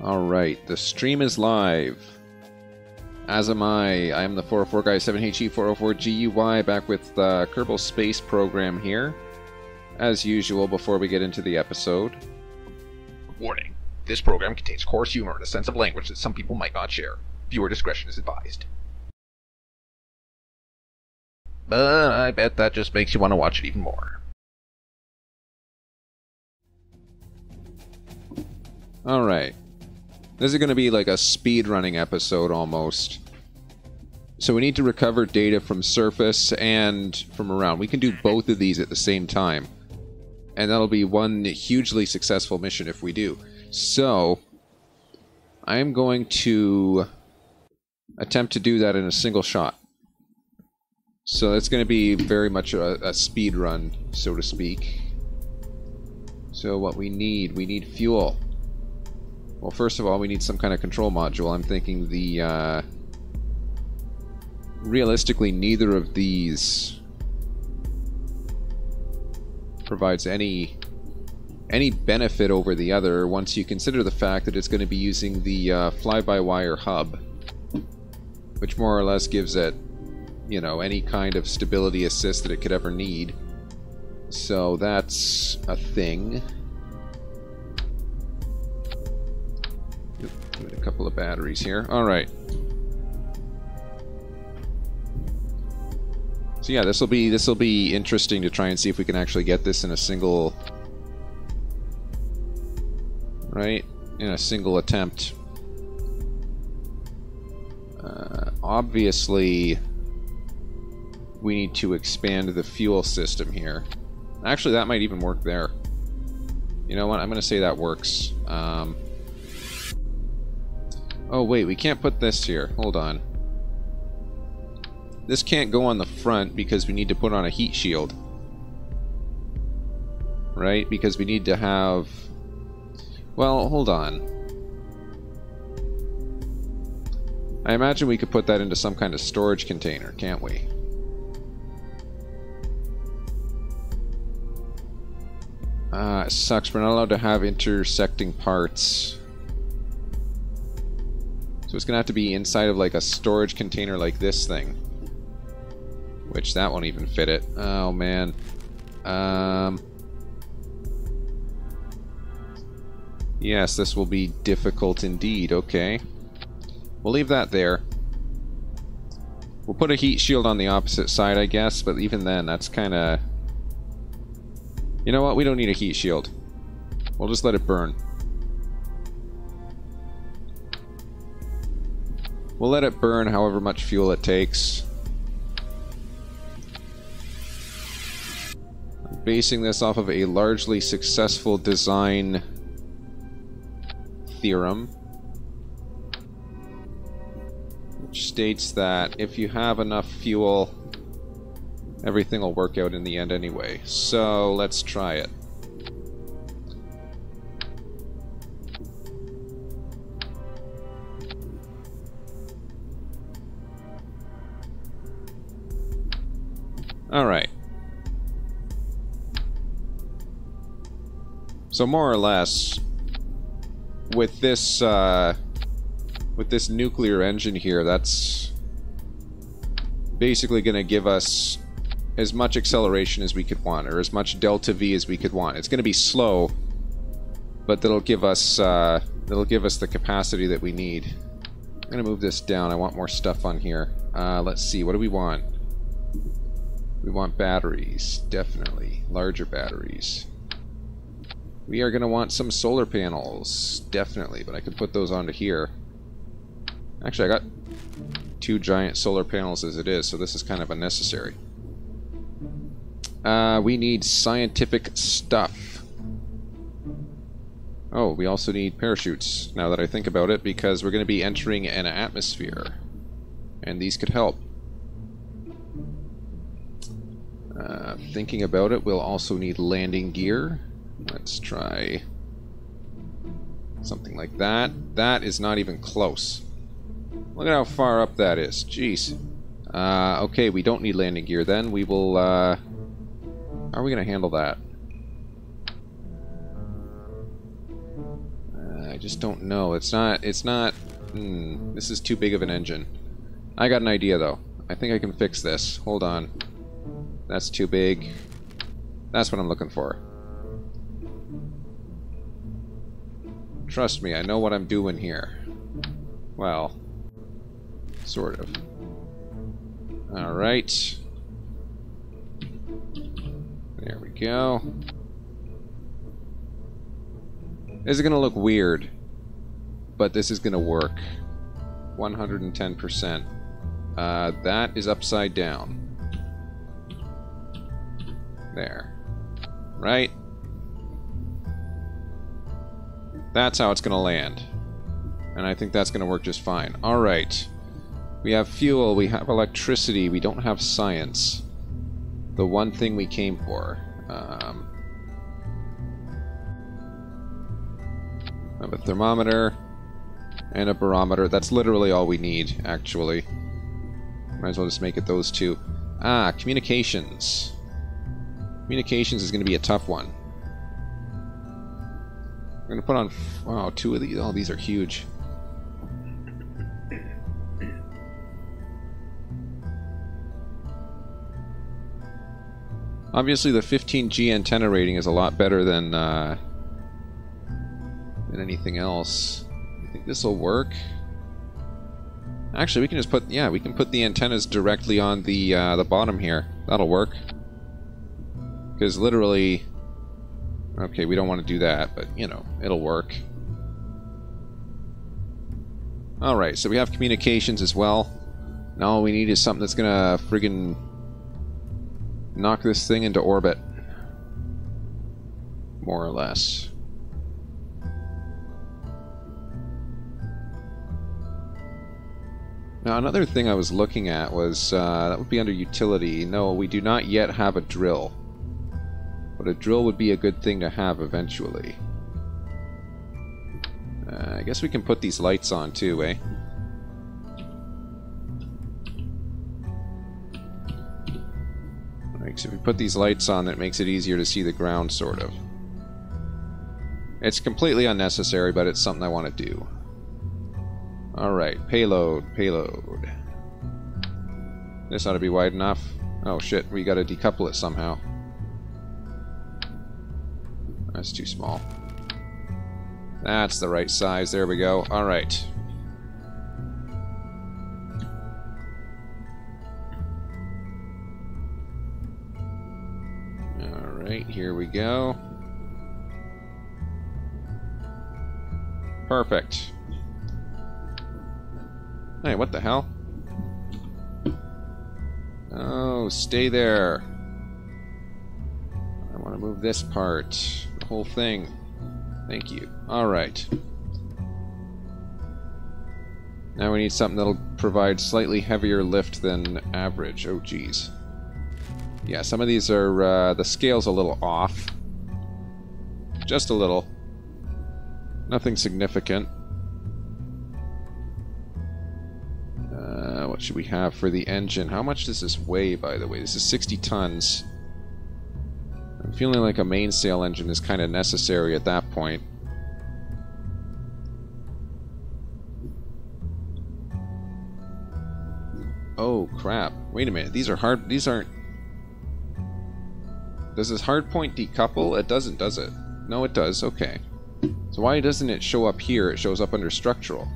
Alright, the stream is live. As am I. I am the 404 guy, 7HE404GUY, back with Kerbal Space Program here. As usual, before we get into the episode. Warning. This program contains coarse humor and a sense of language that some people might not share. Viewer discretion is advised. But I bet that just makes you want to watch it even more. Alright. This is going to be like a speedrunning episode almost. So we need to recover data from surface and from around. We can do both of these at the same time. And that'll be one hugely successful mission if we do. So, I am going to attempt to do that in a single shot. So that's going to be very much a speed run, so to speak. So what we need fuel. Well, first of all, we need some kind of control module. I'm thinking the, realistically, neither of these provides any benefit over the other once you consider the fact that it's going to be using the fly-by-wire hub, which more or less gives it, you know, any kind of stability assist that it could ever need. So that's a thing. Give it a couple of batteries here. Alright. So yeah, this will be interesting to try and see if we can actually get this in a single, right? In a single attempt. Obviously, we need to expand the fuel system here. Actually, that might even work there. You know what? I'm going to say that works. Oh, wait, we can't put this here. Hold on. This can't go on the front because we need to put on a heat shield. Right? Because we need to have... Well, hold on. I imagine we could put that into some kind of storage container, can't we? It sucks. We're not allowed to have intersecting parts. So it's going to have to be inside of like a storage container like this thing. Which that won't even fit it. Oh, man. Yes, this will be difficult indeed. Okay. We'll leave that there. We'll put a heat shield on the opposite side, I guess, but even then, that's kind of... You know what? We don't need a heat shield. We'll just let it burn. We'll let it burn however much fuel it takes. I'm basing this off of a largely successful design theorem, which states that if you have enough fuel, everything will work out in the end anyway. So let's try it. Alright. So more or less, with this nuclear engine here, that's basically going to give us as much acceleration as we could want, or as much delta V as we could want. It's going to be slow, but that'll give us the capacity that we need. I'm going to move this down. I want more stuff on here. Let's see. What do we want? We want batteries, definitely. Larger batteries. We are going to want some solar panels, definitely, but I could put those onto here. Actually, I got 2 giant solar panels as it is, so this is kind of unnecessary. We need scientific stuff. Oh, we also need parachutes, now that I think about it, because we're going to be entering an atmosphere. And these could help. Thinking about it, we'll also need landing gear. Let's try something like that. That is not even close. Look at how far up that is. Jeez. Okay, we don't need landing gear then. We will, how are we going to handle that? I just don't know. It's not... this is too big of an engine. I got an idea, though. I think I can fix this. Hold on. That's too big. That's what I'm looking for. Trust me, I know what I'm doing here. Well, sort of. Alright. There we go. This is going to look weird, but this is going to work. 110%. That is upside down. There. Right? That's how it's going to land. And I think that's going to work just fine. Alright. We have fuel, we have electricity, we don't have science. The one thing we came for. I have a thermometer and a barometer. That's literally all we need, actually. Might as well just make it those two. Ah, communications. Communications is going to be a tough one. I'm going to put on... Wow, 2 of these. Oh, these are huge. Obviously, the 15G antenna rating is a lot better than anything else. I think this will work. Actually, we can just put... Yeah, we can put the antennas directly on the bottom here. That'll work. Because literally... Okay, we don't want to do that, but, you know, it'll work. Alright, so we have communications as well. Now all we need is something that's gonna friggin' knock this thing into orbit. More or less. Now another thing I was looking at was, that would be under utility. No, we do not yet have a drill. But a drill would be a good thing to have eventually. I guess we can put these lights on too, eh? Alright, so if we put these lights on, that makes it easier to see the ground, sort of. It's completely unnecessary, but it's something I want to do. Alright, payload. This ought to be wide enough. Oh shit, we gotta decouple it somehow. That's too small. That's the right size. There we go. Alright. Alright, here we go. Perfect. Hey, what the hell? Oh, stay there. I want to move this part. The whole thing. Thank you. Alright. Now we need something that'll provide slightly heavier lift than average. Oh, geez. Yeah, some of these are, the scale's a little off. Just a little. Nothing significant. What should we have for the engine? How much does this weigh, by the way? This is 60 tons. I'm feeling like a mainsail engine is kind of necessary at that point. Oh, crap. Wait a minute. These are hard... These aren't... Does this hardpoint decouple? It doesn't, does it? No, it does. Okay. So why doesn't it show up here? It shows up under structural.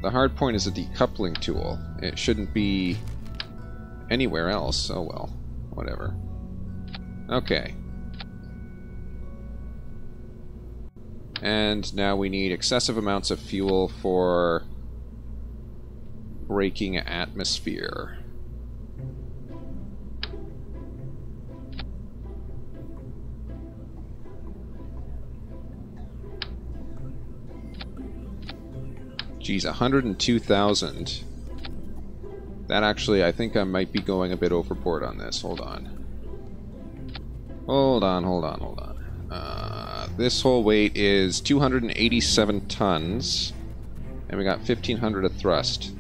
The hardpoint is a decoupling tool. It shouldn't be anywhere else. Oh well. Whatever. Okay. And now we need excessive amounts of fuel for braking atmosphere. Geez, 102,000. That actually, I think I might be going a bit overboard on this. Hold on. Hold on. This whole weight is 287 tons. And we got 1,500 of thrust.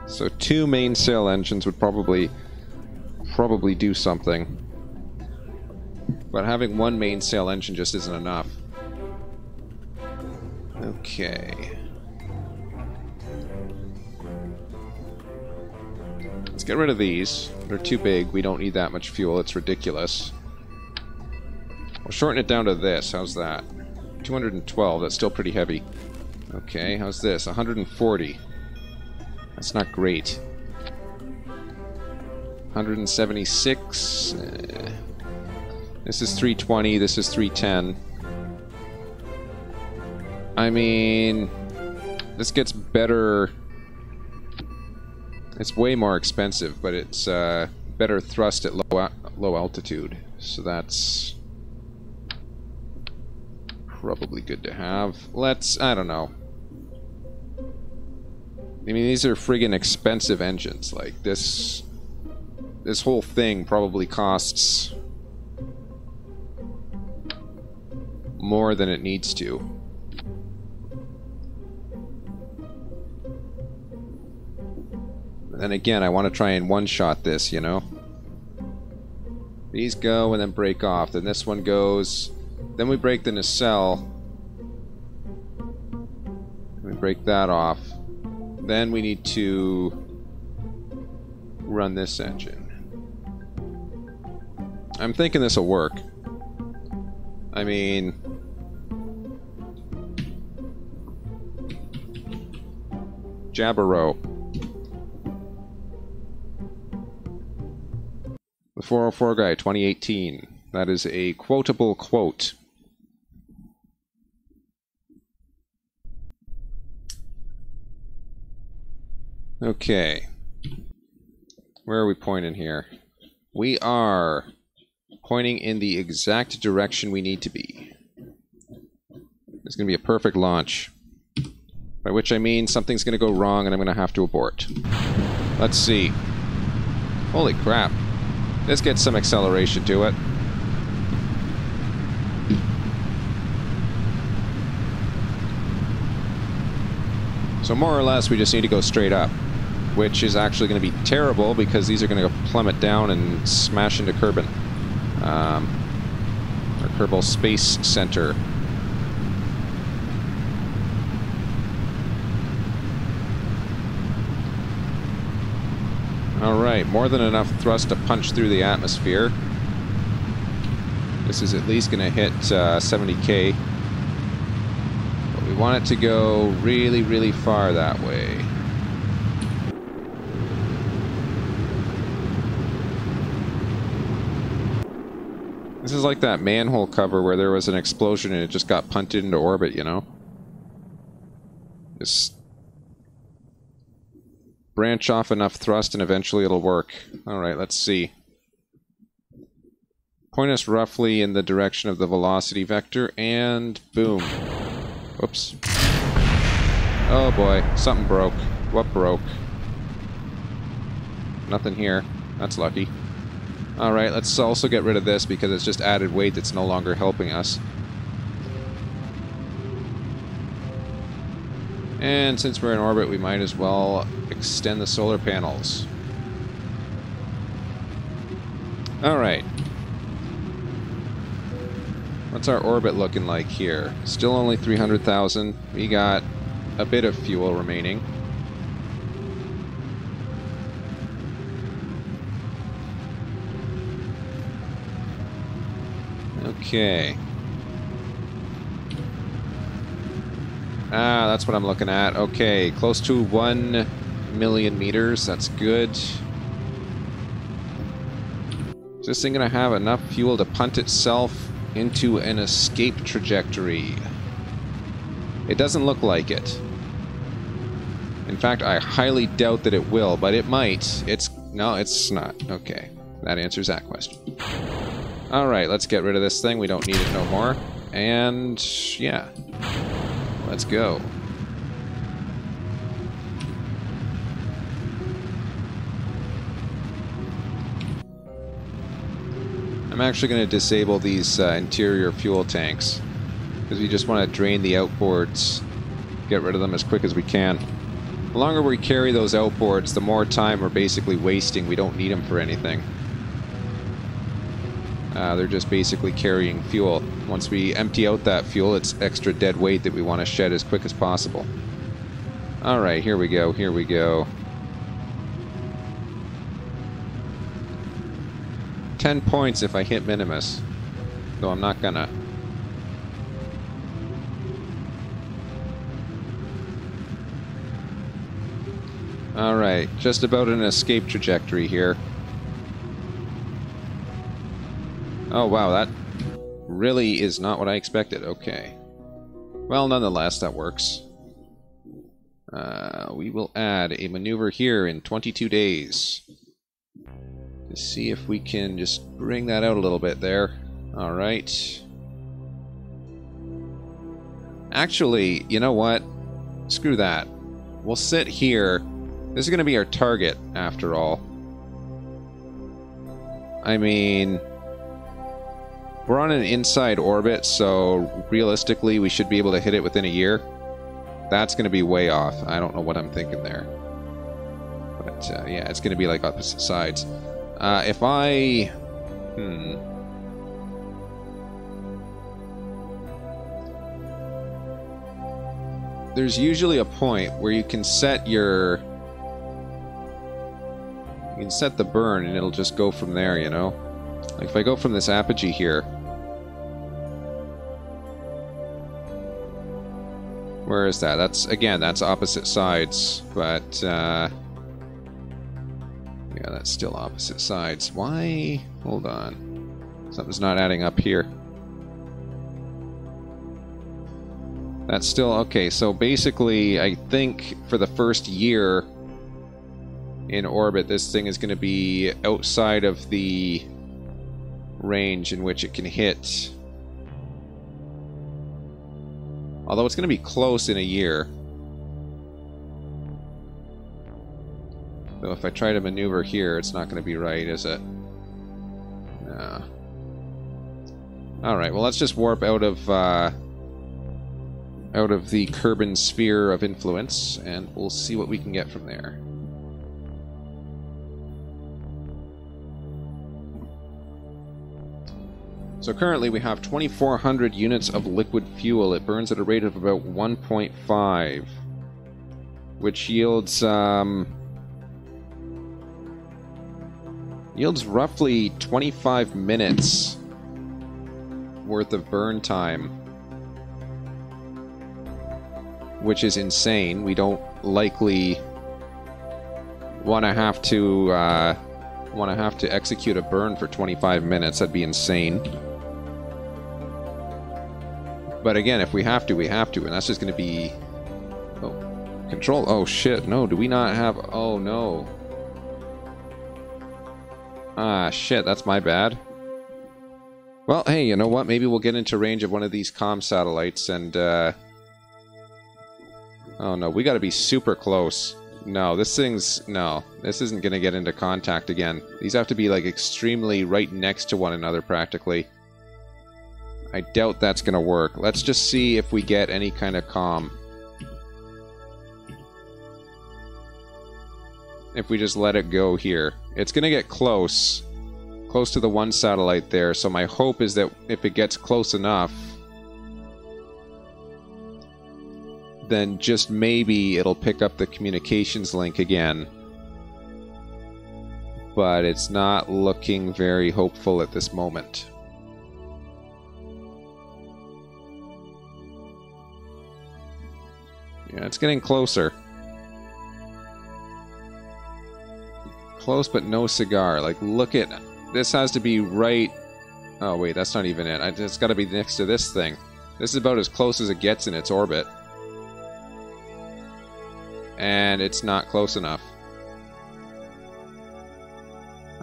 So 2 mainsail engines would probably probably do something. But having one mainsail engine just isn't enough. Okay. Let's get rid of these. They're too big. We don't need that much fuel. It's ridiculous. We'll shorten it down to this. How's that? 212. That's still pretty heavy. Okay, how's this? 140. That's not great. 176. This is 320. This is 310. I mean, this gets better. It's way more expensive, but it's better thrust at low altitude. So that's probably good to have. I don't know. I mean, these are friggin' expensive engines. Like, this whole thing probably costs more than it needs to. And again, I want to try and one-shot this, you know? These go and then break off. Then this one goes. Then we break the nacelle. We break that off. Then we need to run this engine. I'm thinking this will work. I mean, Jabberoo. The 404 guy, 2018. That is a quotable quote. Okay. Where are we pointing here? We are pointing in the exact direction we need to be. It's going to be a perfect launch. By which I mean something's going to go wrong and I'm going to have to abort. Let's see. Holy crap. This gets some acceleration to it. So more or less we just need to go straight up. Which is actually going to be terrible because these are going to plummet down and smash into Kerbal. Or Kerbal Space Center. Alright, more than enough thrust to punch through the atmosphere. This is at least going to hit 70k. But we want it to go really, really far that way. This is like that manhole cover where there was an explosion and it just got punted into orbit, you know? Just branch off enough thrust and eventually it'll work. Alright, let's see. Point us roughly in the direction of the velocity vector and boom. Whoops. Oh boy, something broke. What broke? Nothing here. That's lucky. Alright, let's also get rid of this because it's just added weight that's no longer helping us. And since we're in orbit, we might as well extend the solar panels. Alright. What's our orbit looking like here? Still only 300,000. We got a bit of fuel remaining. Okay. Ah, that's what I'm looking at. Okay, close to 1 million meters. That's good. Is this thing going to have enough fuel to punt itself into an escape trajectory? It doesn't look like it. In fact, I highly doubt that it will, but it might. No, it's not. Okay, that answers that question. Alright, let's get rid of this thing. We don't need it no more. And, yeah. Let's go. I'm actually going to disable these interior fuel tanks. Because we just want to drain the outboards. Get rid of them as quick as we can. The longer we carry those outboards, the more time we're basically wasting. We don't need them for anything. They're just basically carrying fuel. Once we empty out that fuel, it's extra dead weight that we want to shed as quick as possible. Alright, here we go, here we go. 10 points if I hit Minimus. Though I'm not gonna. Alright, just about an escape trajectory here. Oh wow, that really is not what I expected. Okay. Well, nonetheless, that works. We will add a maneuver here in 22 days. To see if we can just bring that out a little bit there. Alright. Actually, you know what? Screw that. We'll sit here. This is going to be our target, after all. I mean, we're on an inside orbit, so realistically we should be able to hit it within a year. That's going to be way off. I don't know what I'm thinking there. But yeah, it's going to be like opposite sides. If I... There's usually a point where you can set your... You can set the burn and it'll just go from there, you know? Like if I go from this apogee here... Where is that? That's, again, that's opposite sides, but... Yeah, that's still opposite sides. Why? Hold on. Something's not adding up here. That's still... Okay, so basically, I think for the first year in orbit, this thing is going to be outside of the range in which it can hit. Although it's going to be close in a year. So if I try to maneuver here, it's not going to be right, is it? No. Alright, well let's just warp out of the Kerbal sphere of influence, and we'll see what we can get from there. So currently we have 2,400 units of liquid fuel. It burns at a rate of about 1.5, which yields roughly 25 minutes worth of burn time, which is insane. We don't likely want to have to execute a burn for 25 minutes. That'd be insane. But again, if we have to, we have to, and that's just going to be... Oh, control. Oh shit, no, do we not have... Oh no. Ah, shit, that's my bad. Well, hey, you know what? Maybe we'll get into range of one of these comm satellites and, Oh no, we gotta be super close. No, this thing's... No, this isn't gonna get into contact again. These have to be, like, extremely right next to one another, practically. I doubt that's gonna work. Let's just see if we get any kind of comm. If we just let it go here. It's gonna get close. Close to the one satellite there, so my hope is that if it gets close enough, then just maybe it'll pick up the communications link again. But it's not looking very hopeful at this moment. Yeah, it's getting closer. Close but no cigar. Like, look at... This has to be right... Oh, wait, that's not even it. It's got to be next to this thing. This is about as close as it gets in its orbit. And it's not close enough.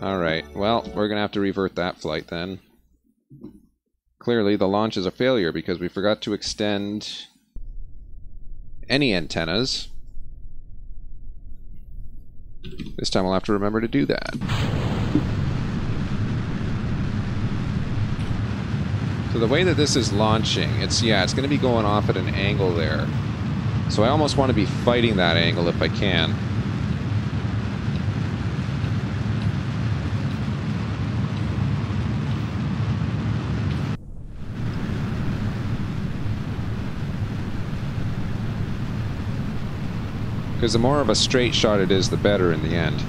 Alright, well, we're going to have to revert that flight then. Clearly, the launch is a failure because we forgot to extend any antennas. This time I'll have to remember to do that. So the way that this is launching, it's going to be going off at an angle there. So I almost want to be fighting that angle if I can. Because the more of a straight shot it is, the better in the end.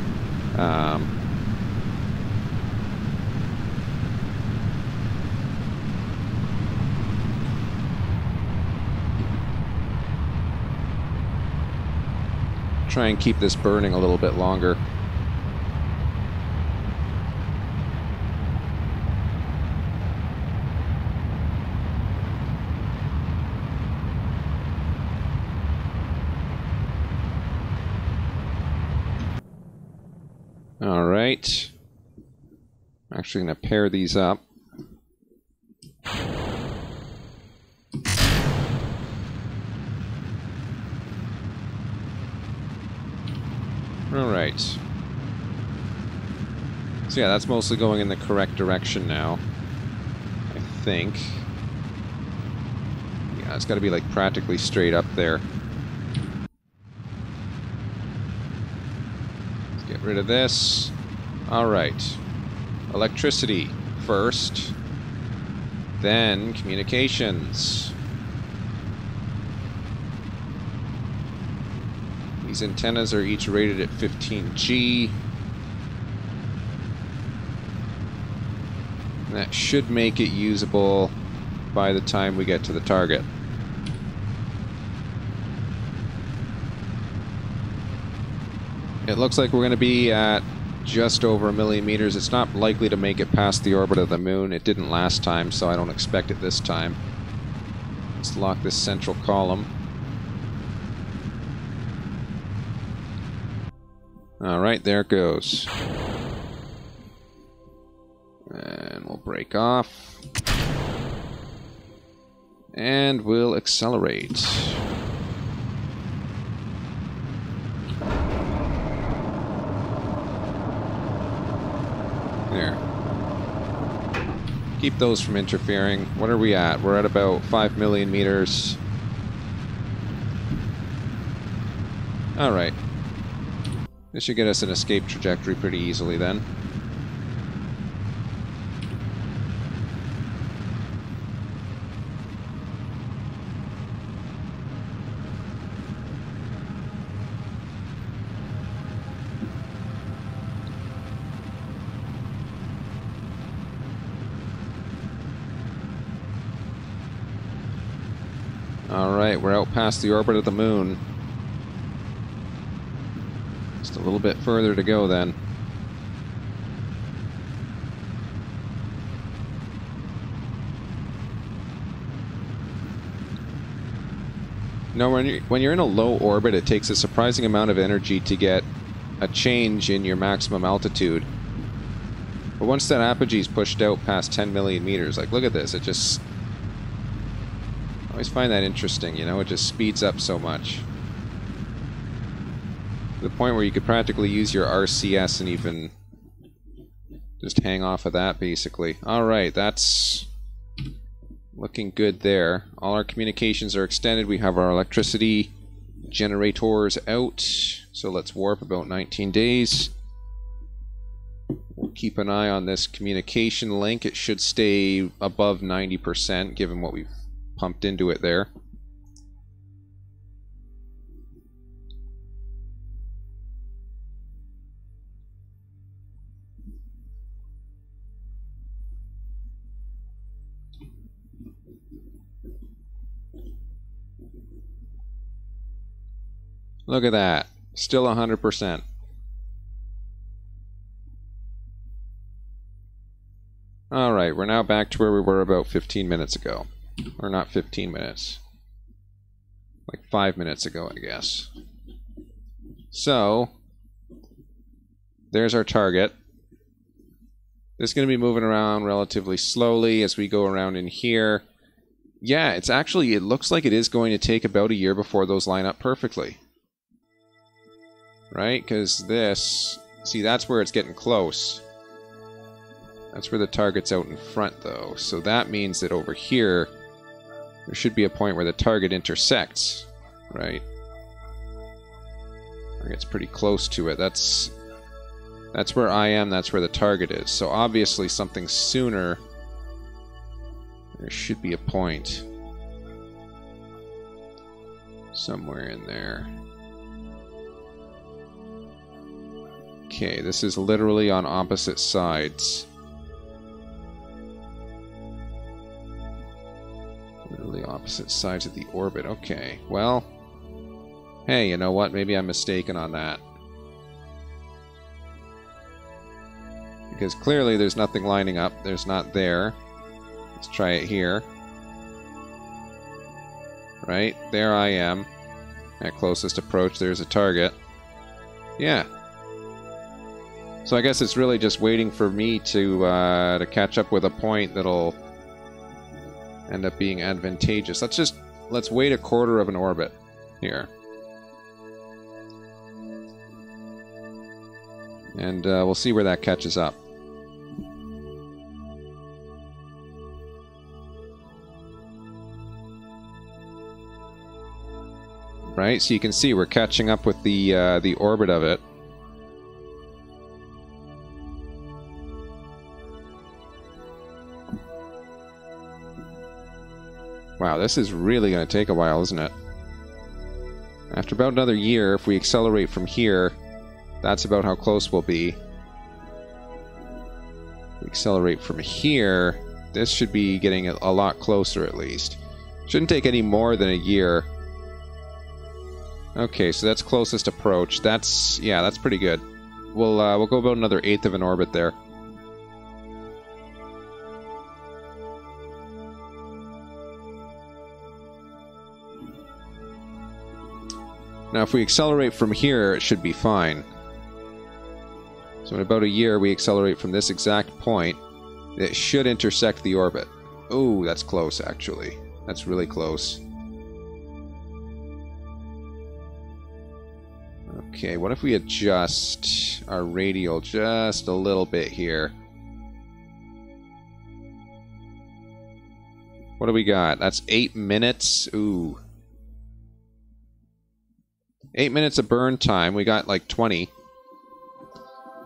Try and keep this burning a little bit longer. All right. I'm actually going to pair these up. Alright. So yeah, that's mostly going in the correct direction now. I think. Yeah, it's got to be like practically straight up there. Let's get rid of this. Alright. Electricity first. Then communications. These antennas are each rated at 15G. And that should make it usable by the time we get to the target. It looks like we're going to be at just over 1 million meters. It's not likely to make it past the orbit of the moon. It didn't last time, so I don't expect it this time. Let's lock this central column. Alright, there it goes. And we'll break off. And we'll accelerate. There. Keep those from interfering. What are we at? We're at about 5 million meters. Alright. This should get us an escape trajectory pretty easily then. Alright, we're out past the orbit of the moon. Just a little bit further to go then. No, when you're in a low orbit, it takes a surprising amount of energy to get a change in your maximum altitude. But once that apogee is pushed out past 10 million meters, like look at this, it just... I always find that interesting, you know, it just speeds up so much. To the point where you could practically use your RCS and even just hang off of that, basically. Alright, that's looking good there. All our communications are extended. We have our electricity generators out. So let's warp about 19 days. We'll keep an eye on this communication link. It should stay above 90%, given what we've pumped into it there. Look at that. Still 100%. Alright, we're now back to where we were about 15 minutes ago. Or not 15 minutes. Like 5 minutes ago, I guess. So, there's our target. It's going to be moving around relatively slowly as we go around in here. Yeah, it's actually, it looks like it is going to take about a year before those line up perfectly. Right? Because this... See, that's where it's getting close. That's where the target's out in front, though. So that means that over here, there should be a point where the target intersects. Right? It's pretty close to it. That's where I am, that's where the target is. So obviously something sooner... There should be a point. Somewhere in there. Okay, this is literally on opposite sides. Literally opposite sides of the orbit. Okay, well... Hey, you know what? Maybe I'm mistaken on that. Because clearly there's nothing lining up. There's not there. Let's try it here. Right, there I am. At closest approach, there's a target. Yeah. So I guess it's really just waiting for me to catch up with a point that'll end up being advantageous. Let's wait a quarter of an orbit here. And we'll see where that catches up. Right, so you can see we're catching up with the orbit of it. Wow, this is really going to take a while, isn't it? After about another year, if we accelerate from here, that's about how close we'll be. If we accelerate from here, this should be getting a lot closer at least. Shouldn't take any more than a year. Okay, so that's closest approach. That's pretty good. We'll go about another eighth of an orbit there. Now, if we accelerate from here, it should be fine. So in about a year, we accelerate from this exact point. It should intersect the orbit. Oh, that's close, actually. That's really close. Okay, what if we adjust our radial just a little bit here? What do we got? That's 8 minutes. Ooh. 8 minutes of burn time. We got like 20.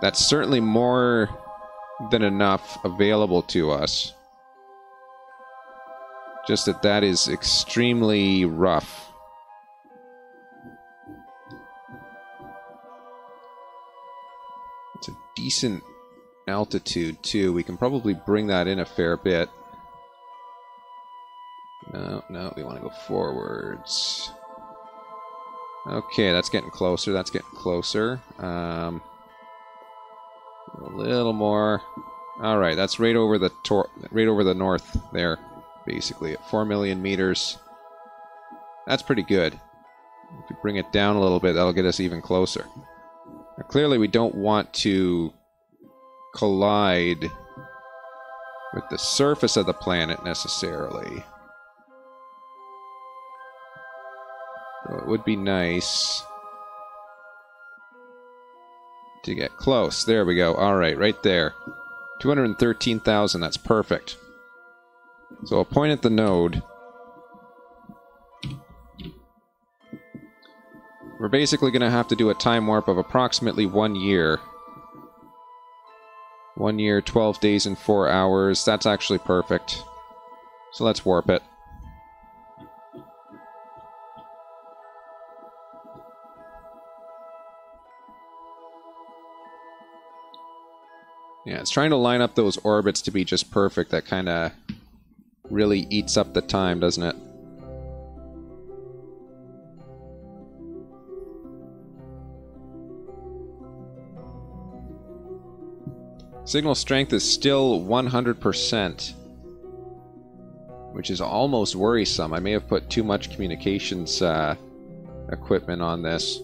That's certainly more than enough available to us. Just that is extremely rough. It's a decent altitude, too. We can probably bring that in a fair bit. No, we want to go forwards. Okay, that's getting closer. That's getting closer. A little more. All right, that's right over the north there, basically at 4 million meters. That's pretty good. If we bring it down a little bit, that'll get us even closer. Now, clearly, we don't want to collide with the surface of the planet necessarily. So it would be nice to get close. There we go. All right, right there. 213,000. That's perfect. So I'll point at the node. We're basically going to have to do a time warp of approximately 1 year. 1 year, 12 days, and 4 hours. That's actually perfect. So let's warp it. Yeah, it's trying to line up those orbits to be just perfect. That kind of really eats up the time, doesn't it? Signal strength is still 100%, which is almost worrisome. I may have put too much communications equipment on this.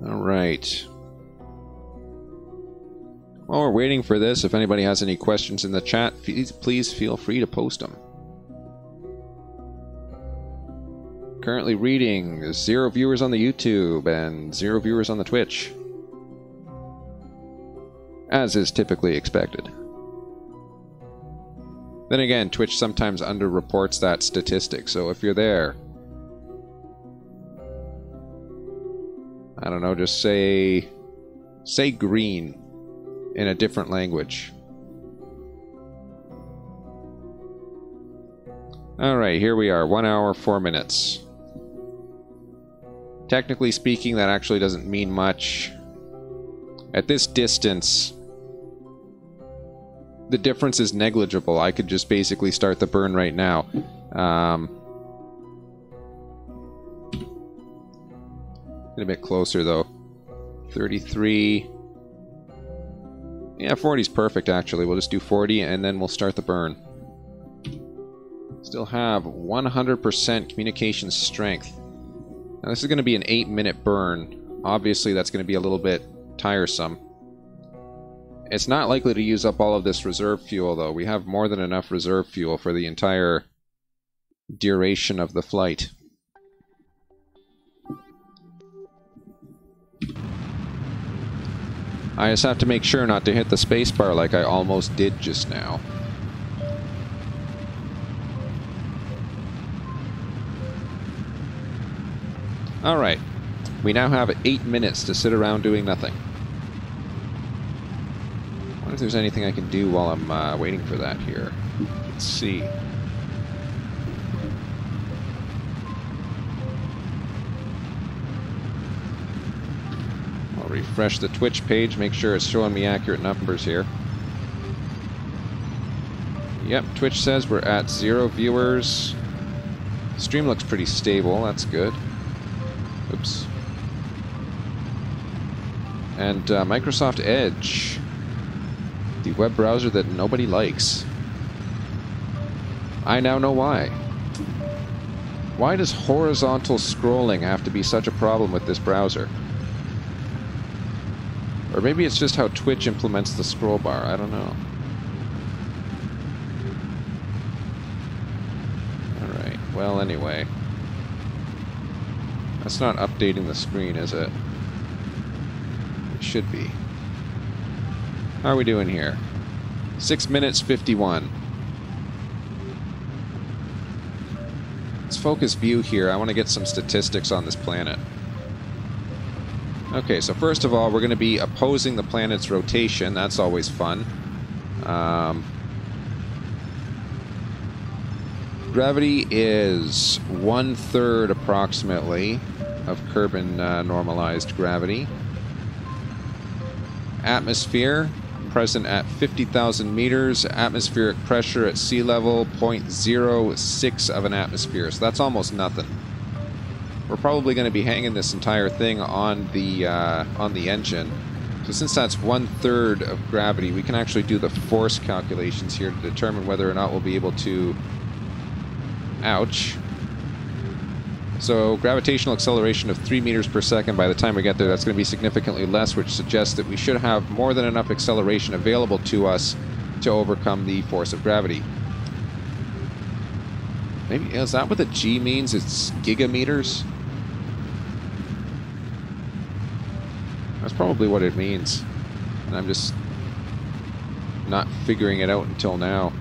Alright. While we're waiting for this, if anybody has any questions in the chat, please feel free to post them. Currently reading 0 viewers on the YouTube and 0 viewers on the Twitch. As is typically expected. Then again, Twitch sometimes underreports that statistic, so if you're there, I don't know, just say green in a different language. Alright, here we are. 1 hour, 4 minutes. Technically speaking, that actually doesn't mean much. At this distance, the difference is negligible. I could just basically start the burn right now. Get a bit closer, though. 33. Yeah, 40 is perfect, actually. We'll just do 40, and then we'll start the burn. Still have 100% communication strength. Now, this is going to be an 8-minute burn. Obviously, that's going to be a little bit tiresome. It's not likely to use up all of this reserve fuel, though. We have more than enough reserve fuel for the entire duration of the flight. I just have to make sure not to hit the spacebar like I almost did just now. Alright, we now have 8 minutes to sit around doing nothing. I wonder if there's anything I can do while I'm waiting for that here. Let's see. I'll refresh the Twitch page, make sure it's showing me accurate numbers here. Yep, Twitch says we're at 0 viewers. Stream looks pretty stable, that's good. Oops. And Microsoft Edge, the web browser that nobody likes. I now know why. Why does horizontal scrolling have to be such a problem with this browser? Or maybe it's just how Twitch implements the scroll bar, I don't know. Alright, well anyway. That's not updating the screen, is it? It should be. How are we doing here? 6 minutes 51. Let's focus view here. I want to get some statistics on this planet. Okay, so first of all, we're going to be opposing the planet's rotation. That's always fun. Gravity is 1/3 approximately of Kerbal normalized gravity. Atmosphere, present at 50,000 meters. Atmospheric pressure at sea level, 0.06 of an atmosphere. So that's almost nothing. We're probably going to be hanging this entire thing on the engine. So since that's 1/3 of gravity, we can actually do the force calculations here to determine whether or not we'll be able to... Ouch. So gravitational acceleration of 3 meters per second. By the time we get there, that's going to be significantly less, which suggests that we should have more than enough acceleration available to us to overcome the force of gravity. Maybe, is that what the G means? It's gigameters? That's probably what it means. And I'm just not figuring it out until now.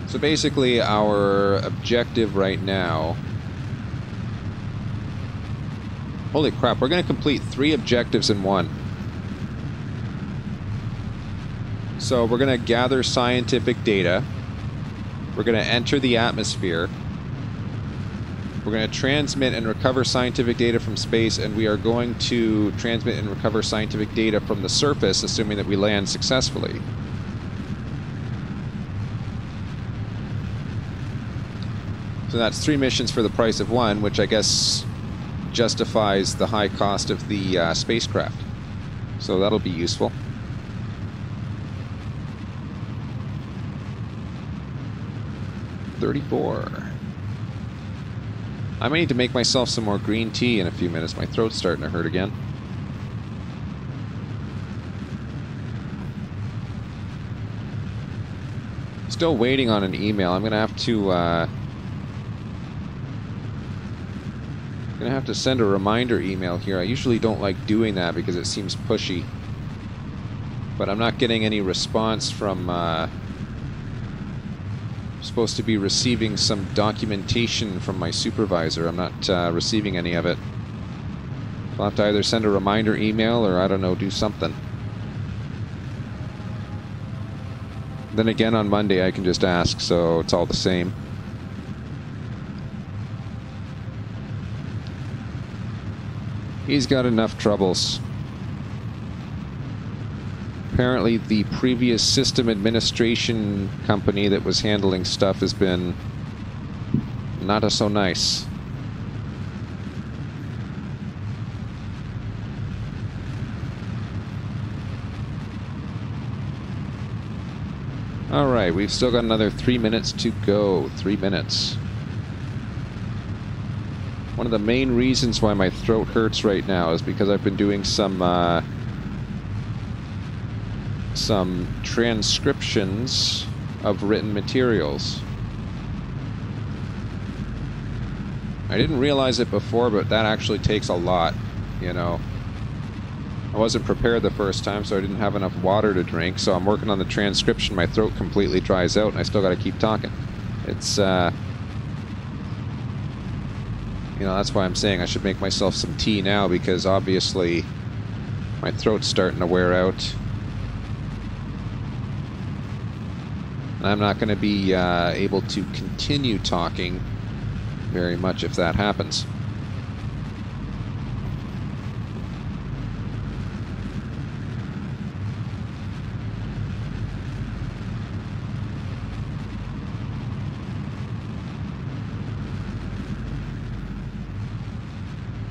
So basically, our objective right now... Holy crap, we're going to complete 3 objectives in one. So we're going to gather scientific data. We're going to enter the atmosphere. We're going to transmit and recover scientific data from space, and we are going to transmit and recover scientific data from the surface, assuming that we land successfully. So that's 3 missions for the price of 1, which I guess justifies the high cost of the spacecraft. So that'll be useful. $34. I might need to make myself some more green tea in a few minutes. My throat's starting to hurt again. Still waiting on an email. I'm gonna have to send a reminder email here. I usually don't like doing that because it seems pushy. But I'm not getting any response from supposed to be receiving some documentation from my supervisor. I'm not receiving any of it. I'll have to either send a reminder email or, I don't know, do something. Then again, on Monday I can just ask, so it's all the same. He's got enough troubles. Apparently the previous system administration company that was handling stuff has been not so nice. Alright, we've still got another 3 minutes to go. 3 minutes. One of the main reasons why my throat hurts right now is because I've been doing some transcriptions of written materials. I didn't realize it before, but that actually takes a lot, you know. I wasn't prepared the first time, so I didn't have enough water to drink, so I'm working on the transcription. My throat completely dries out, and I still got to keep talking. It's, you know, that's why I'm saying I should make myself some tea now, because obviously my throat's starting to wear out. And I'm not going to be able to continue talking very much if that happens.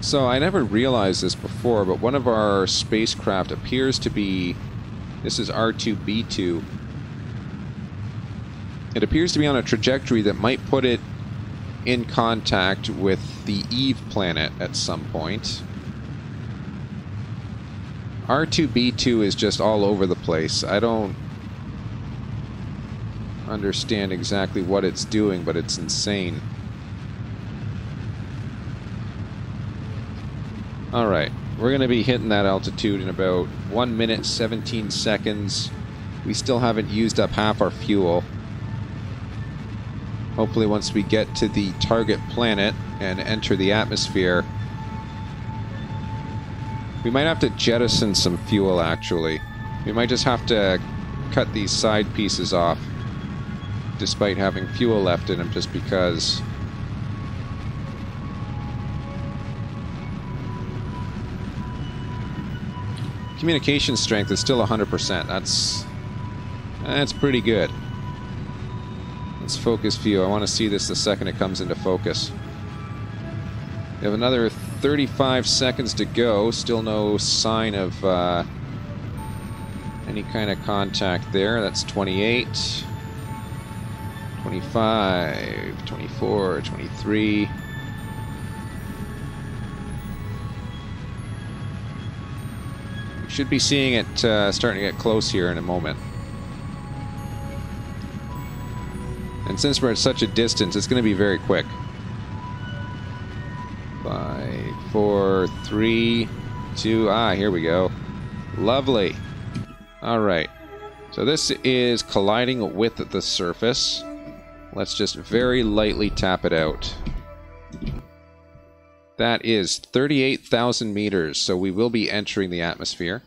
So I never realized this before, but one of our spacecraft appears to be... This is R2-B2. It appears to be on a trajectory that might put it in contact with the Eve planet at some point. R2-B2 is just all over the place. I don't understand exactly what it's doing, but it's insane. Alright, we're going to be hitting that altitude in about 1 minute 17 seconds. We still haven't used up half our fuel. Hopefully once we get to the target planet and enter the atmosphere, we might have to jettison some fuel, actually. We might just have to cut these side pieces off, despite having fuel left in them, just because... Communication strength is still 100%. That's pretty good. Let's focus view. I want to see this the second it comes into focus. We have another 35 seconds to go. Still no sign of any kind of contact there. That's 28, 25, 24, 23. Should be seeing it starting to get close here in a moment. And since we're at such a distance, it's going to be very quick. 5, 4, 3, 2... here we go. Lovely. Alright. So this is colliding with the surface. Let's just very lightly tap it out. That is 38,000 meters, so we will be entering the atmosphere.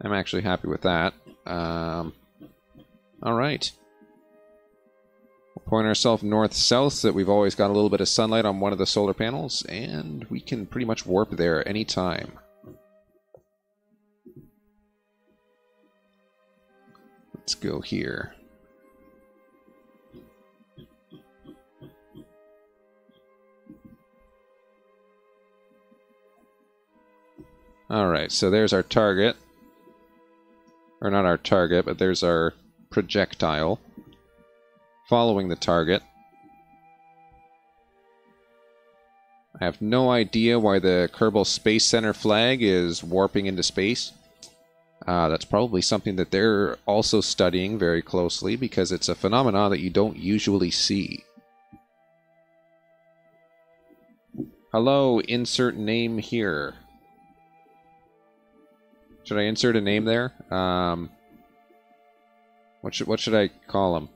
I'm actually happy with that. Alright. We'll point ourselves north-south so that we've always got a little bit of sunlight on one of the solar panels, and we can pretty much warp there anytime. Let's go here. Alright, so there's our target. Or not our target, but there's our projectile. Following the target. I have no idea why the Kerbal Space Center flag is warping into space. That's probably something that they're also studying very closely, because it's a phenomenon that you don't usually see. Hello, insert name here. Should I insert a name there? What should I call him?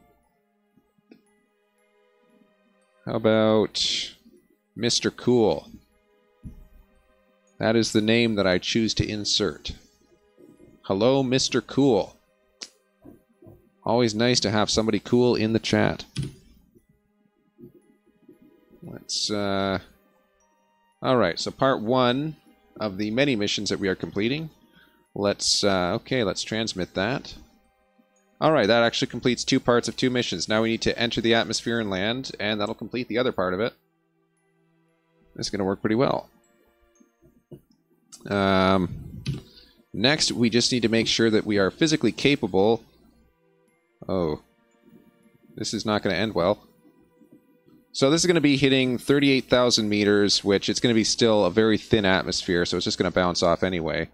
How about Mr. Cool? That is the name that I choose to insert. Hello, Mr. Cool. Always nice to have somebody cool in the chat. Let's, Alright, so part 1 of the many missions that we are completing. Let's, let's transmit that. Alright, that actually completes 2 parts of 2 missions. Now we need to enter the atmosphere and land, and that'll complete the other part of it. This is going to work pretty well. Next, we just need to make sure that we are physically capable. Oh, this is not going to end well. So this is going to be hitting 38,000 meters, which it's going to be still a very thin atmosphere, so it's just going to bounce off anyway.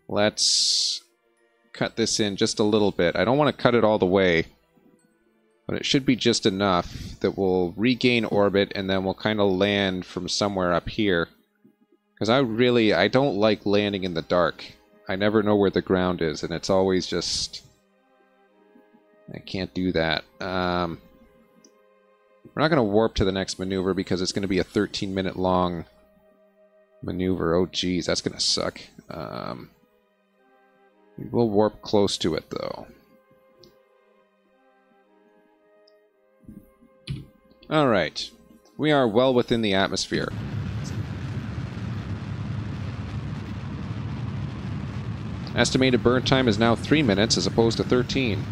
Let's cut this in just a little bit. I don't want to cut it all the way, but it should be just enough that we'll regain orbit, and then we'll kind of land from somewhere up here. Because I don't like landing in the dark. I never know where the ground is, and it's always just... I can't do that. We're not going to warp to the next maneuver because it's going to be a 13-minute long maneuver. Oh, geez, that's going to suck. We'll warp close to it, though. Alright. We are well within the atmosphere. Estimated burn time is now 3 minutes as opposed to 13.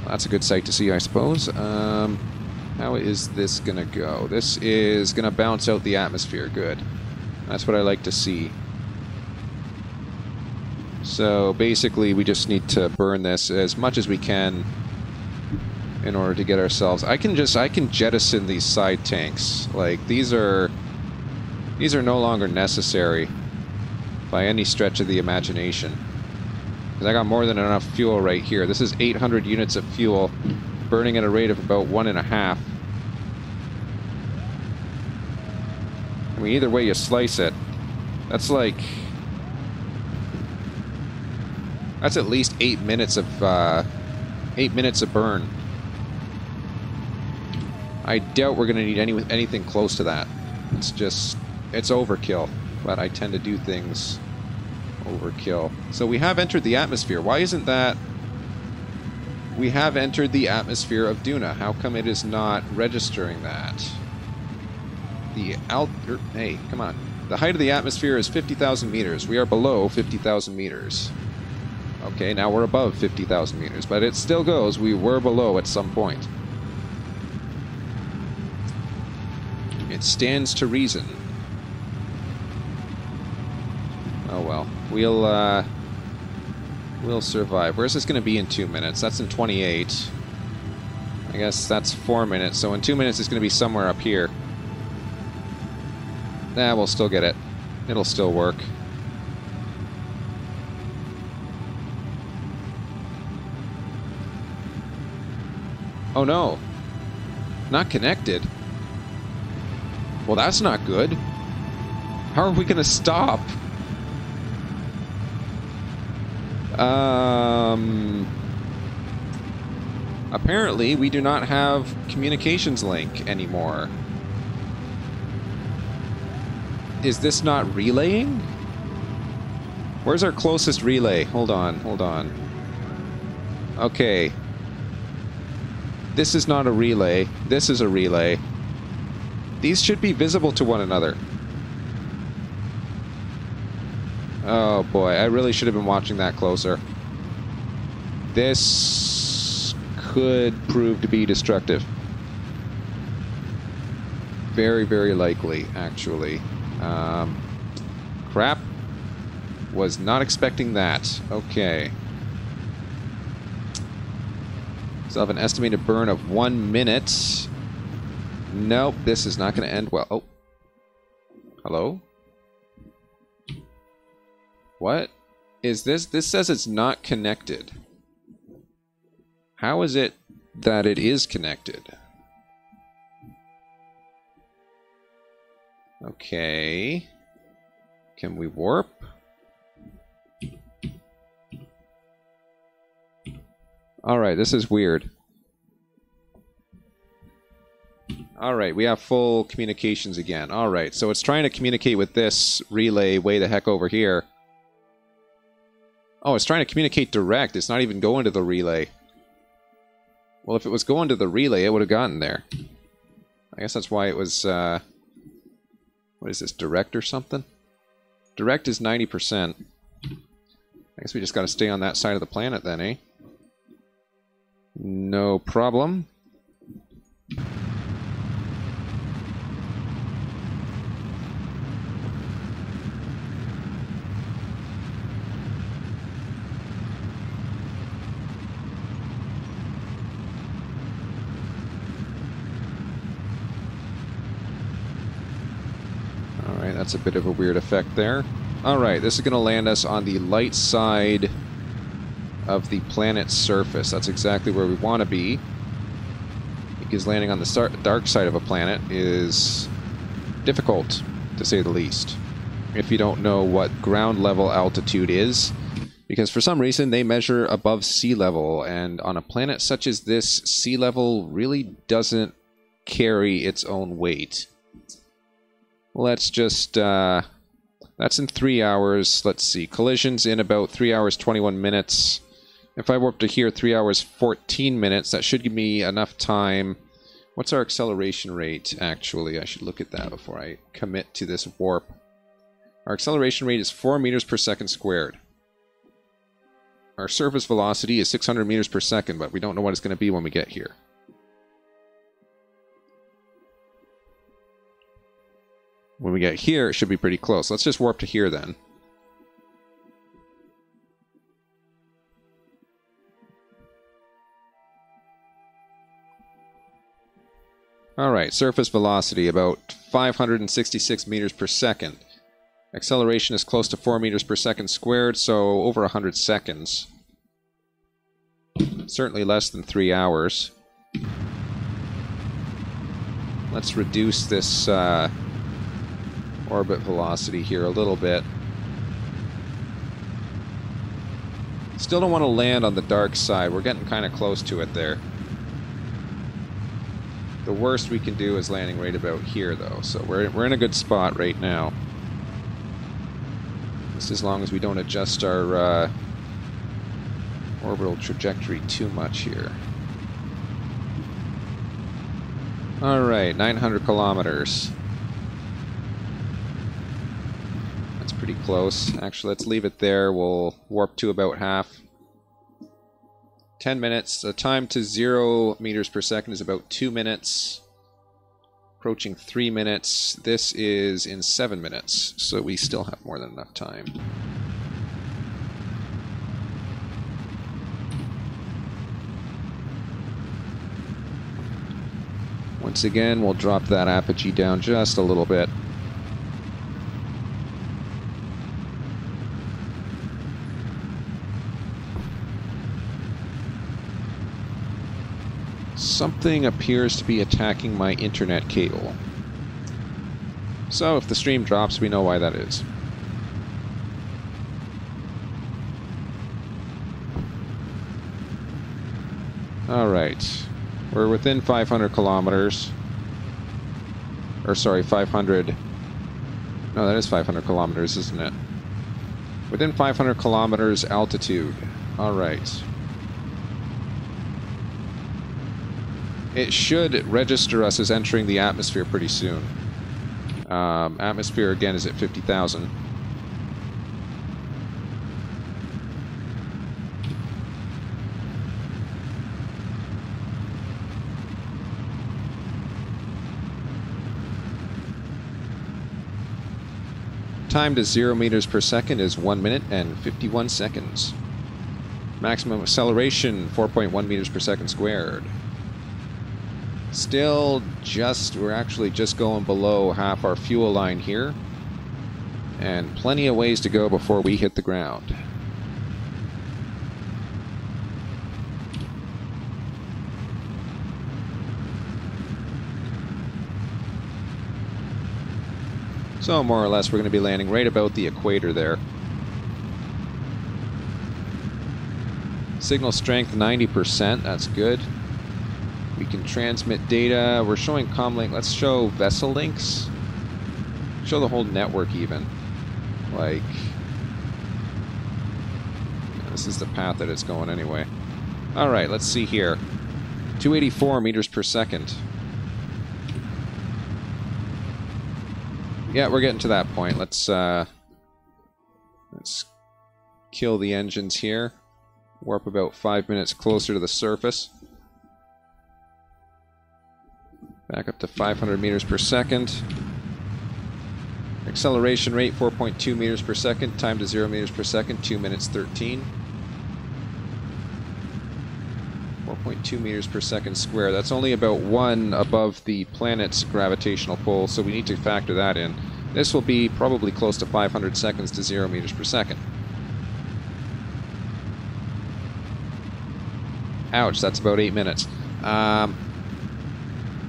That's a good sight to see, I suppose. How is this going to go? This is going to bounce out the atmosphere. Good. That's what I like to see. So basically, we just need to burn this as much as we can in order to get ourselves... I can jettison these side tanks. Like, these are no longer necessary by any stretch of the imagination. Because I got more than enough fuel right here. This is 800 units of fuel, burning at a rate of about 1.5. I mean, either way you slice it, that's like... That's at least 8 minutes of 8 minutes of burn. I doubt we're going to need anything close to that. It's just... It's overkill, but I tend to do things overkill. So we have entered the atmosphere. Why isn't that... We have entered the atmosphere of Duna. How come it is not registering that? Hey, come on. The height of the atmosphere is 50,000 meters. We are below 50,000 meters. Okay, now we're above 50,000 meters, but it still goes. We were below at some point. It stands to reason. Oh well, we'll survive. Where's this going to be in 2 minutes? That's in 28. I guess that's 4 minutes, so in 2 minutes it's going to be somewhere up here. Nah, we'll still get it. It'll still work. Oh no. Not connected. Well, that's not good. How are we going to stop? Apparently, we do not have communications link anymore. Is this not relaying? Where's our closest relay? Hold on, hold on. Okay. This is not a relay. This is a relay. These should be visible to one another. Oh boy, I really should have been watching that closer. This could prove to be destructive. Very, very likely, actually. Crap. Was not expecting that. Okay. So I have an estimated burn of 1 minute. Nope, this is not going to end well. Oh. Hello? What is this? This says it's not connected. How is it that it is connected? Okay. Can we warp? Alright, this is weird. Alright, we have full communications again. Alright, so it's trying to communicate with this relay way the heck over here. Oh, it's trying to communicate direct. It's not even going to the relay. Well, if it was going to the relay, it would have gotten there. I guess that's why it was, what is this, direct or something? Direct is 90%. I guess we just gotta stay on that side of the planet then, eh? No problem. Alright, that's a bit of a weird effect there. Alright, this is going to land us on the light side of the planet's surface. That's exactly where we want to be. Because landing on the dark side of a planet is difficult, to say the least. If you don't know what ground level altitude is. Because for some reason they measure above sea level, and on a planet such as this, sea level really doesn't carry its own weight. Let's just, that's in 3 hours. Let's see, collision's in about 3 hours, 21 minutes. If I warp to here, 3 hours, 14 minutes, that should give me enough time. What's our acceleration rate, actually? I should look at that before I commit to this warp. Our acceleration rate is 4 meters per second squared. Our surface velocity is 600 meters per second, but we don't know what it's going to be when we get here. When we get here, it should be pretty close. Let's just warp to here then. Alright, surface velocity about 566 meters per second. Acceleration is close to 4 meters per second squared, so over 100 seconds. Certainly less than 3 hours. Let's reduce this orbit velocity here a little bit. Still don't want to land on the dark side. We're getting kind of close to it there. The worst we can do is landing right about here, though. So we're in a good spot right now. Just as long as we don't adjust our orbital trajectory too much here. Alright, 900 kilometers. That's pretty close. Actually, let's leave it there. We'll warp to about half. 10 minutes. The time to 0 meters per second is about 2 minutes. Approaching 3 minutes. This is in 7 minutes, so we still have more than enough time. Once again, we'll drop that apogee down just a little bit. Something appears to be attacking my internet cable. So if the stream drops, we know why that is. Alright. We're within 500 kilometers. Or sorry, 500... No, that is 500 kilometers, isn't it? Within 500 kilometers altitude. Alright. It should register us as entering the atmosphere pretty soon. Atmosphere, again, is at 50,000. Time to 0 meters per second is 1 minute and 51 seconds. Maximum acceleration, 4.1 meters per second squared. Still we're actually just going below half our fuel line here. And plenty of ways to go before we hit the ground. So more or less we're going to be landing right about the equator there. Signal strength 90%, that's good. We can transmit data. We're showing comlink. Let's show vessel links. Show the whole network even. Like, this is the path that it's going anyway. Alright, let's see here. 284 meters per second. Yeah, we're getting to that point. Let's kill the engines here. Warp about 5 minutes closer to the surface. Back up to 500 meters per second. Acceleration rate 4.2 meters per second. Time to 0 meters per second 2 minutes 13. 4.2 meters per second square. That's only about 1 above the planet's gravitational pull, so we need to factor that in. This will be probably close to 500 seconds to 0 meters per second. Ouch, that's about 8 minutes.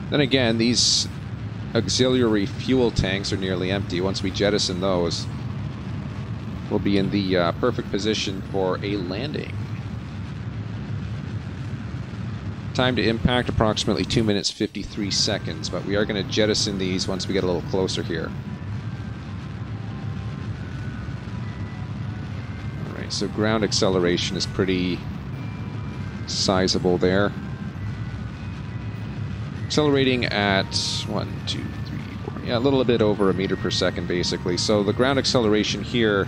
Then again, these auxiliary fuel tanks are nearly empty. Once we jettison those, we'll be in the perfect position for a landing. Time to impact approximately 2 minutes 53 seconds, but we are going to jettison these once we get a little closer here. Alright, so ground acceleration is pretty sizable there. Accelerating at 1, 2, 3, 4, yeah, a little bit over a meter per second basically. So the ground acceleration here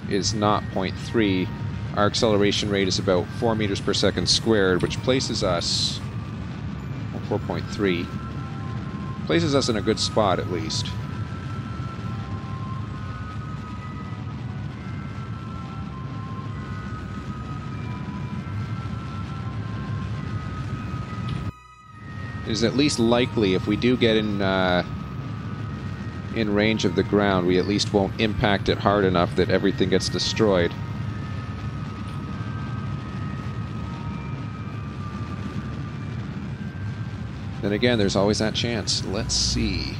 is not 0.3. Our acceleration rate is about 4 meters per second squared, which places us, well, 4.3, places us in a good spot at least. It is at least likely if we do get in range of the ground, we at least won't impact it hard enough that everything gets destroyed. Then again, there's always that chance. Let's see.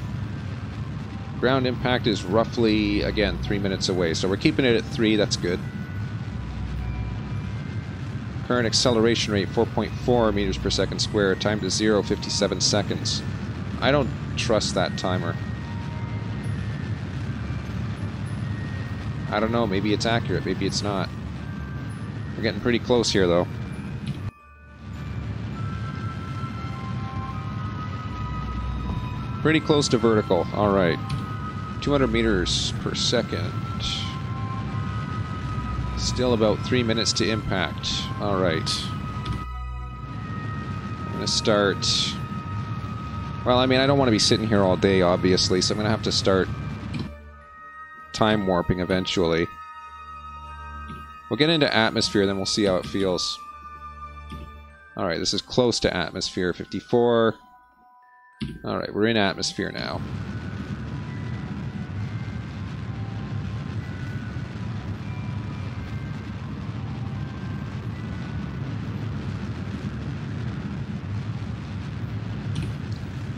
Ground impact is roughly, again, 3 minutes away, so we're keeping it at 3, that's good. Current acceleration rate 4.4 meters per second squared. Time to 0, 57 seconds. I don't trust that timer. I don't know, maybe it's accurate, maybe it's not. We're getting pretty close here though. Pretty close to vertical, alright. 200 meters per second. Still about 3 minutes to impact. Alright. I'm gonna start... Well, I mean, I don't want to be sitting here all day, obviously, so I'm gonna have to start time warping eventually. We'll get into atmosphere, then we'll see how it feels. Alright, this is close to atmosphere. 54. Alright, we're in atmosphere now.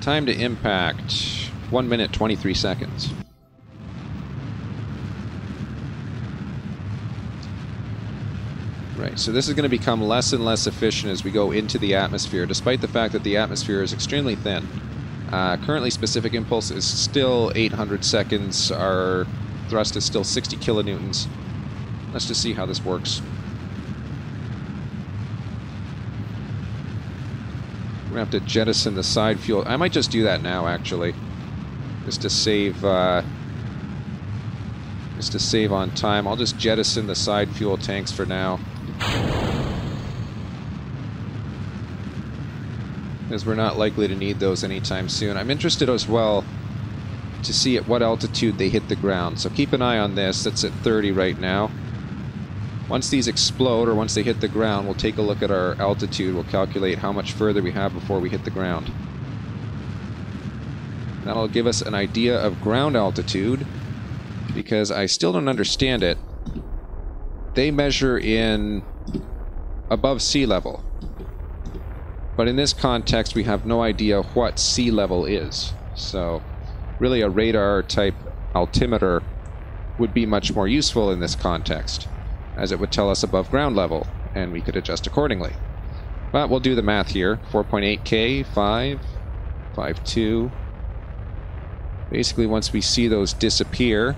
Time to impact, 1 minute 23 seconds. Right, so this is going to become less and less efficient as we go into the atmosphere, despite the fact that the atmosphere is extremely thin. Currently, specific impulse is still 800 seconds. Our thrust is still 60 kilonewtons. Let's just see how this works. We're going to have to jettison the side fuel. I might just do that now, actually. Just to save on time. I'll just jettison the side fuel tanks for now. Because we're not likely to need those anytime soon. I'm interested as well to see at what altitude they hit the ground. So keep an eye on this. That's at 30 right now. Once these explode, or once they hit the ground, we'll take a look at our altitude. We'll calculate how much further we have before we hit the ground. That'll give us an idea of ground altitude, because I still don't understand it. They measure in above sea level. But in this context, we have no idea what sea level is. So, really a radar-type altimeter would be much more useful in this context, as it would tell us above ground level, and we could adjust accordingly. But we'll do the math here. 4.8k, 5, 5.2. Basically, once we see those disappear...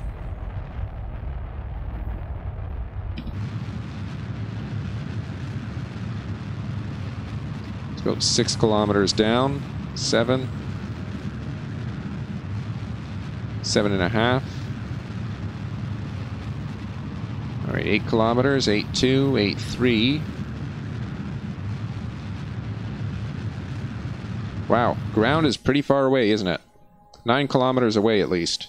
Let's go 6 kilometers down. 7. 7.5. Alright, 8 kilometers. 8.2, 8.3. Wow, ground is pretty far away, isn't it? 9 kilometers away, at least.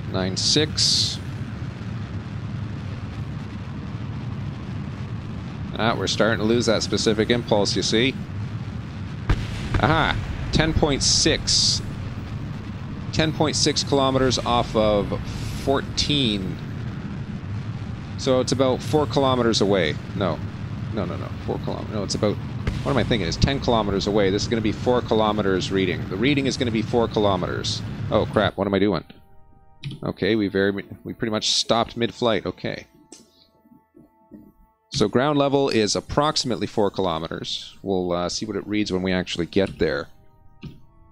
9.6. Ah, we're starting to lose that specific impulse, you see. Aha! 10.6. 10.6 kilometers off of 14. So it's about 4 kilometers away. No. No, 4 kilometers. No, it's about... What am I thinking? It's 10 kilometers away. This is going to be 4 kilometers reading. The reading is going to be 4 kilometers. Oh, crap. What am I doing? Okay, we pretty much stopped mid-flight. Okay. So ground level is approximately 4 kilometers. We'll see what it reads when we actually get there.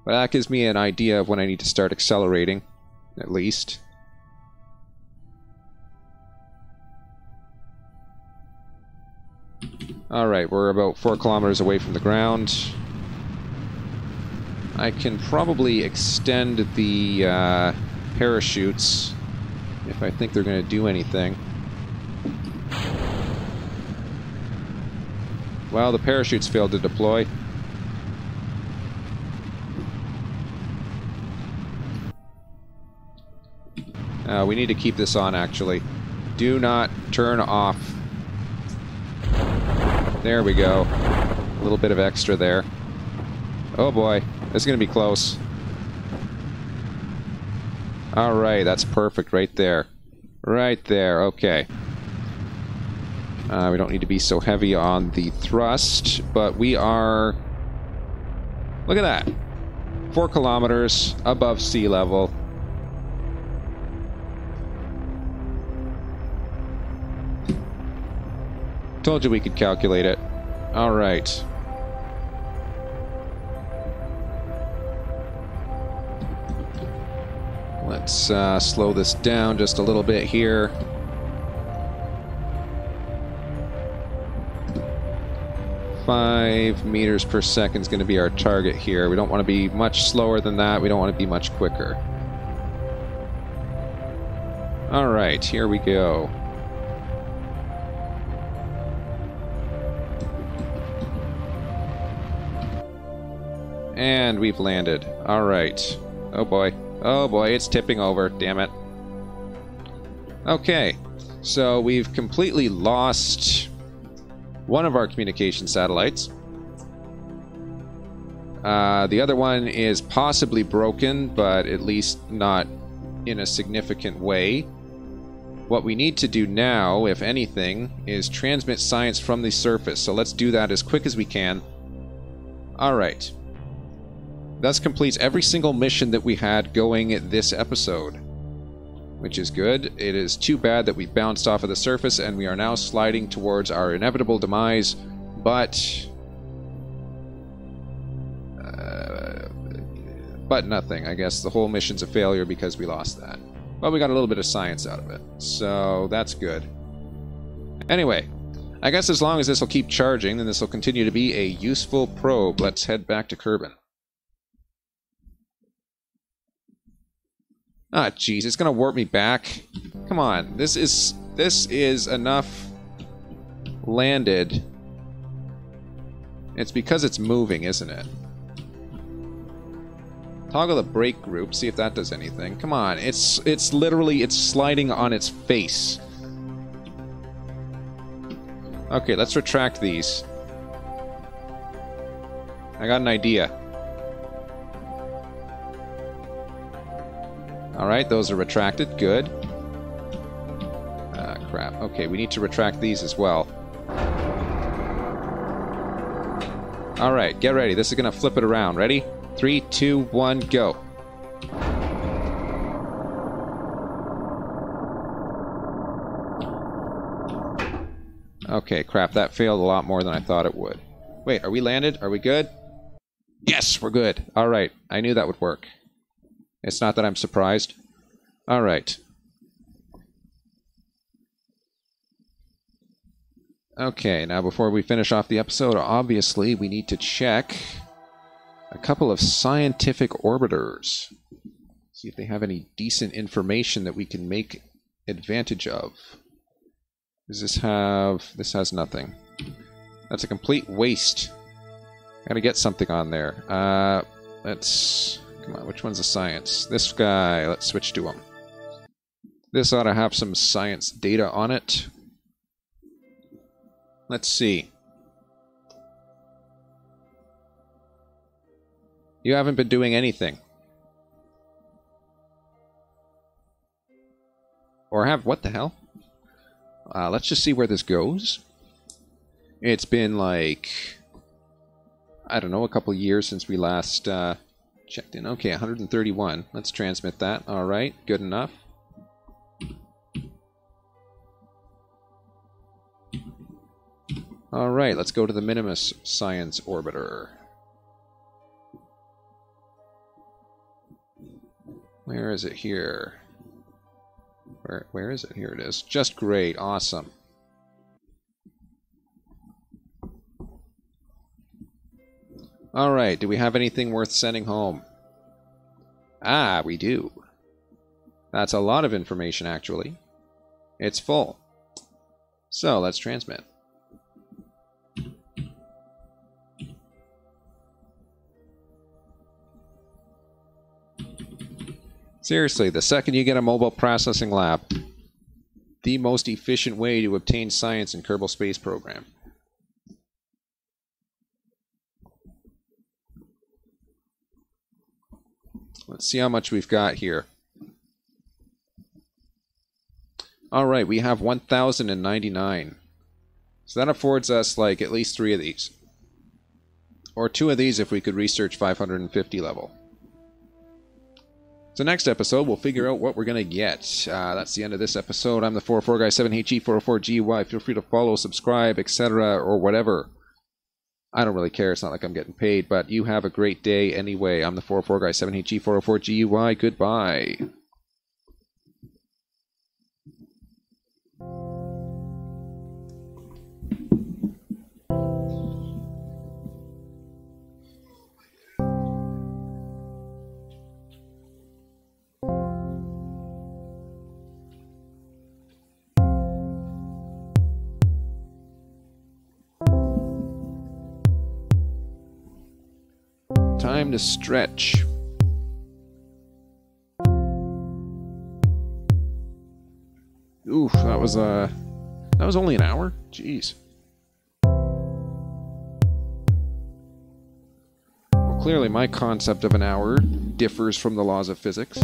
But that gives me an idea of when I need to start accelerating, at least. Alright, we're about 4 kilometers away from the ground. I can probably extend the parachutes if I think they're going to do anything. Well, the parachutes failed to deploy. We need to keep this on, actually. Do not turn off. There we go. A little bit of extra there. Oh boy, this is going to be close. Alright, that's perfect right there. Right there, okay. We don't need to be so heavy on the thrust, but we are... Look at that. 4 kilometers above sea level. Told you we could calculate it. Alright. Let's slow this down just a little bit here. Five meters per second is going to be our target here. We don't want to be much slower than that. We don't want to be much quicker. Alright, here we go. And we've landed. Alright. Oh boy. Oh boy, it's tipping over. Damn it. Okay. So we've completely lost one of our communication satellites. The other one is possibly broken, but at least not in a significant way. What we need to do now, if anything, is transmit science from the surface. So let's do that as quick as we can. Alright. Thus completes every single mission that we had going this episode, which is good. It is too bad that we bounced off of the surface and we are now sliding towards our inevitable demise, but nothing. I guess the whole mission's a failure because we lost that. But we got a little bit of science out of it, so that's good. Anyway, I guess as long as this will keep charging, then this will continue to be a useful probe. Let's head back to Kerbal. Ah, jeez, it's gonna warp me back. Come on, this is enough landed. It's because it's moving, isn't it? Toggle the brake group, see if that does anything. Come on, it's literally, it's sliding on its face. Okay, let's retract these. I got an idea. Alright, those are retracted. Good. Ah, crap. Okay, we need to retract these as well. Alright, get ready. This is going to flip it around. Ready? 3, 2, 1, go. Okay, crap, that failed a lot more than I thought it would. Wait, are we landed? Are we good? Yes, we're good. Alright, I knew that would work. It's not that I'm surprised. Alright. Okay, now before we finish off the episode, obviously we need to check a couple of scientific orbiters. See if they have any decent information that we can make advantage of. Does this have... This has nothing. That's a complete waste. Gotta get something on there. Let's... Come on, which one's a science? This guy, let's switch to him. This ought to have some science data on it. Let's see. You haven't been doing anything. Or have... What the hell? Let's just see where this goes. It's been like... I don't know, a couple years since we last checked in. Okay, 131. Let's transmit that. Alright, good enough. Alright, let's go to the Minimus Science Orbiter. Where is it here? Where is it? Here it is. Just great. Awesome. Alright, do we have anything worth sending home? Ah, we do. That's a lot of information, actually. It's full. So, let's transmit. Seriously, the second you get a mobile processing lab, the most efficient way to obtain science in Kerbal Space Program. Let's see how much we've got here. Alright, we have 1,099. So that affords us, like, at least 3 of these. Or 2 of these if we could research 550 level. So next episode, we'll figure out what we're going to get. That's the end of this episode. I'm the 44 guy, 7HE, 404GY. Feel free to follow, subscribe, etc., or whatever. I don't really care. It's not like I'm getting paid, but you have a great day anyway. I'm the 44 guy, 7HE, 404GY. Goodbye. Time to stretch. Oof, that was only an hour? Jeez. Well, clearly my concept of an hour differs from the laws of physics.